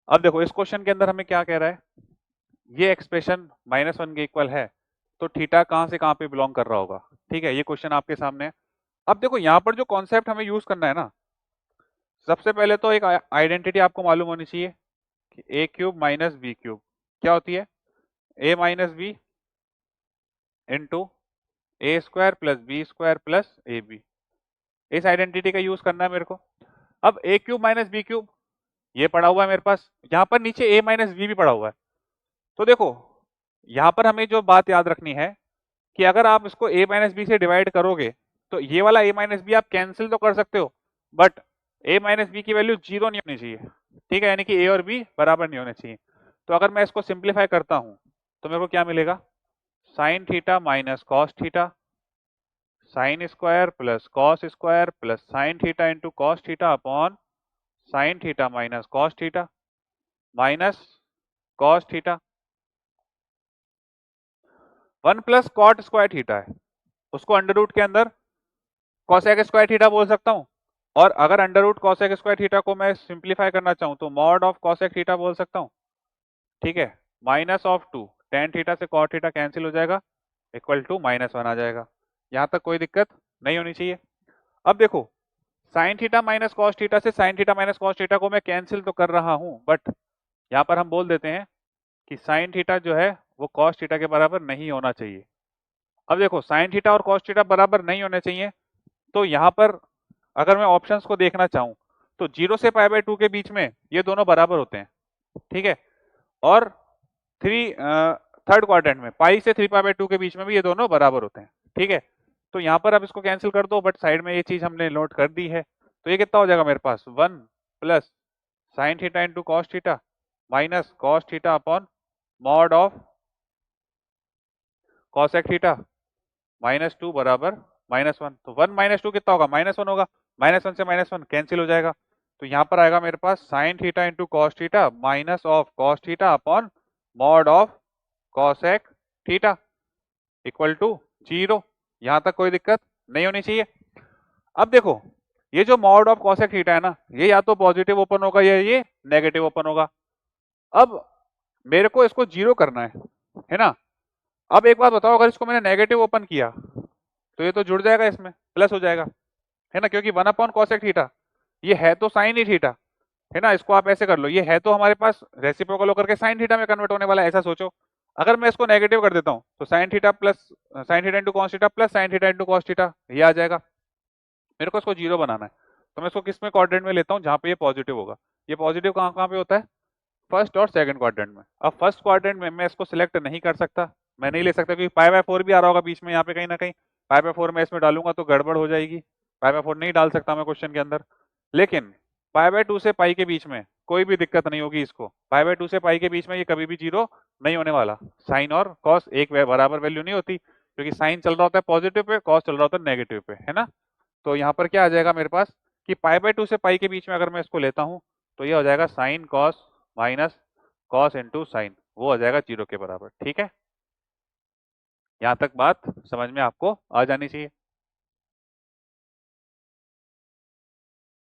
अब देखो इस क्वेश्चन के अंदर हमें क्या कह रहा है, ये एक्सप्रेशन -1 के इक्वल है, तो थीटा कहाँ से कहाँ पे बिलोंग कर रहा होगा। ठीक है, ये क्वेश्चन आपके सामने है। अब देखो यहाँ पर जो कॉन्सेप्ट हमें यूज करना है ना, सबसे पहले तो एक आइडेंटिटी आपको मालूम होनी चाहिए कि A cube minus B cube क्या होती है, A minus B into A square plus B square plus A B. इस आइडेंटिटी का यूज करना है मेरे को। अब A cube minus B cube ये पड़ा हुआ है मेरे पास, यहाँ पर नीचे ए माइनस बी भी पड़ा हुआ है। तो देखो यहाँ पर हमें जो बात याद रखनी है कि अगर आप इसको a माइनस बी से डिवाइड करोगे तो ये वाला a माइनस बी आप कैंसिल तो कर सकते हो, बट a माइनस बी की वैल्यू 0 नहीं होनी चाहिए। ठीक है, यानी कि a और b बराबर नहीं होने चाहिए। तो अगर मैं इसको सिंप्लीफाई करता हूं तो मेरे को क्या मिलेगा, sine theta minus cos theta, sine square plus cos square plus sine theta into cos theta upon sine theta minus cos theta minus cos theta. 1 plus cot square theta है, उसको अंडर रूट के अंदर cosec square theta बोल सकता हूँ, और अगर under root cosec square theta को मैं सिंप्लीफाई करना चाहूँ तो मॉड ऑफ कॉसेक थीटा बोल सकता हूँ। ठीक है, माइनस ऑफ 2 टेन थीटा से कॉट थीटा कैंसिल हो जाएगा, इक्वल टू -1 आ जाएगा। यहाँ तक कोई दिक्कत नहीं होनी चाहिए। अब देखो sine theta minus cos theta से sine theta minus cos theta को मैं कैंसिल तो कर रहा हूँ, बट यहाँ पर हम बोल देते हैं कि साइन थीटा जो है वो कॉस थीटा के बराबर नहीं होना चाहिए। अब देखो साइन थीटा और कॉस थीटा बराबर नहीं होने चाहिए, तो यहाँ पर अगर मैं ऑप्शंस को देखना चाहूं तो 0 से π/2 के बीच में ये दोनों बराबर होते हैं। ठीक है, और थर्ड क्वाड्रेंट में पाई से 3π/2 के बीच में भी ये दोनों बराबर होते हैं। ठीक है, तो यहाँ पर आप इसको कैंसिल कर दो, बट साइड में ये चीज हमने नोट कर दी है। तो ये कितना हो जाएगा मेरे पास, 1 plus sine theta into cos theta minus cos theta upon mod of cosec theta -2 बराबर -1। तो 1 -2 कितना होगा, -1 होगा। -1 से -1 कैंसिल हो जाएगा, तो यहाँ पर आएगा मेरे पास sine theta into cos theta minus of cos theta upon mod of cosec theta equal to 0। यहाँ तक कोई दिक्कत नहीं होनी चाहिए। अब देखो ये जो मॉड ऑफ कॉसेक थीटा है ना, ये या तो पॉजिटिव ओपन होगा या ये नेगेटिव ओपन होगा। अब मेरे को इसको 0 करना है ना। अब एक बात बताओ, अगर इसको मैंने नेगेटिव ओपन किया तो ये तो जुड़ जाएगा, इसमें प्लस हो जाएगा, है ना, क्योंकि 1 अपॉन कॉसेक थीटा ये है तो साइन ही थीटा, है ना। इसको आप ऐसे कर लो, ये है तो हमारे पास रेसिप्रोकल होकर के साइन थीटा में कन्वर्ट होने वाला है, ऐसा सोचो। अगर मैं इसको नेगेटिव कर देता हूँ तो sine theta plus sine theta into cos theta plus sine theta into cos theta ये आ जाएगा। मेरे को इसको 0 बनाना है, तो मैं इसको किस में क्वाड्रेंट में लेता हूँ, जहाँ पे ये पॉजिटिव होगा। ये पॉजिटिव कहाँ कहाँ पे होता है, फर्स्ट और सेकंड क्वाड्रेंट में। अब फर्स्ट क्वाड्रेंट में मैं इसको सिलेक्ट नहीं कर सकता, मैं नहीं ले सकता, क्योंकि π/4 भी आ रहा होगा बीच में यहाँ पे कहीं ना कहीं। π/4 में इसमें डालूंगा तो गड़बड़ हो जाएगी, π/4 नहीं डाल सकता मैं क्वेश्चन के अंदर। लेकिन π/2 से पाई के बीच में कोई भी दिक्कत नहीं होगी, इसको π/2 से पाई के बीच में ये कभी भी 0 नहीं होने वाला। साइन और कॉस एक बराबर वैल्यू नहीं होती, क्योंकि साइन चल रहा होता है पॉजिटिव पे, कॉस चल रहा होता है नेगेटिव पे, है ना। तो यहाँ पर क्या आ जाएगा मेरे पास कि π/2 से पाई के बीच में अगर मैं इसको लेता हूँ तो ये हो जाएगा sine cos minus cos into sine, वो हो जाएगा 0 के बराबर। ठीक है, यहाँ तक बात समझ में आपको आ जानी चाहिए।